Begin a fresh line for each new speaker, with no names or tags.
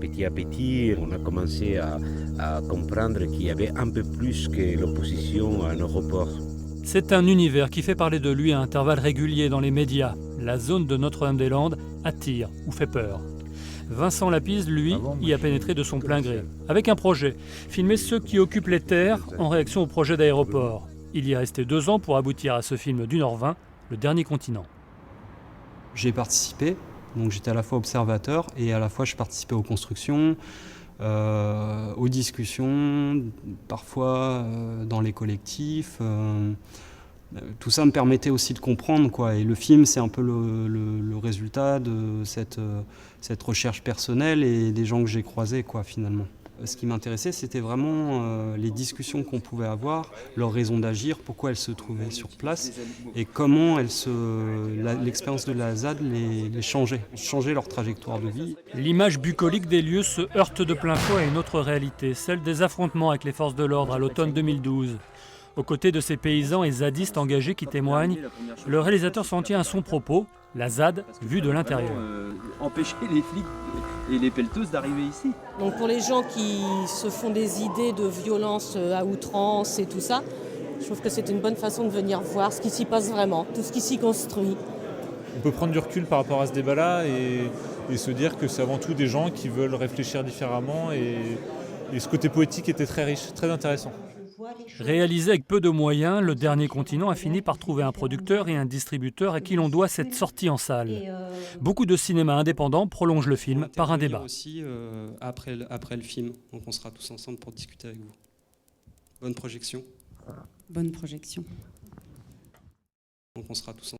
Petit à petit, on a commencé à comprendre qu'il y avait un peu plus que l'opposition à un aéroport.
C'est un univers qui fait parler de lui à intervalles réguliers dans les médias. La zone de Notre-Dame-des-Landes attire ou fait peur. Vincent Lapise, lui, y a pénétré de son plein gré, avec un projet, filmer ceux qui occupent les terres en réaction au projet d'aéroport. Il y est resté 2 ans pour aboutir à ce film d'1h20, Le Dernier Continent.
J'ai participé, donc j'étais à la fois observateur et à la fois je participais aux constructions, aux discussions, parfois dans les collectifs. Tout ça me permettait aussi de comprendre, quoi. Et le film, c'est un peu le résultat de cette recherche personnelle et des gens que j'ai croisés, quoi, finalement. Ce qui m'intéressait, c'était vraiment les discussions qu'on pouvait avoir, leur raison d'agir, pourquoi elles se trouvaient sur place et comment l'expérience de la ZAD les changeait leur trajectoire de vie.
L'image bucolique des lieux se heurte de plein fouet à une autre réalité, celle des affrontements avec les forces de l'ordre à l'automne 2012. Aux côtés de ces paysans et zadistes engagés qui témoignent, le réalisateur s'en tient à son propos, la ZAD vue de l'intérieur.
Empêcher les flics et les pelleteuses d'arriver ici.
Donc pour les gens qui se font des idées de violence à outrance et tout ça, je trouve que c'est une bonne façon de venir voir ce qui s'y passe vraiment, tout ce qui s'y construit.
On peut prendre du recul par rapport à ce débat-là et se dire que c'est avant tout des gens qui veulent réfléchir différemment et ce côté poétique était très riche, très intéressant.
Réalisé avec peu de moyens, Le Dernier Continent a fini par trouver un producteur et un distributeur à qui l'on doit cette sortie en salle. Beaucoup de cinéma indépendant prolonge le film par un débat.
Aussi après le film, donc on sera tous ensemble pour discuter avec vous. Bonne projection.
Bonne projection.
Donc on sera tous ensemble.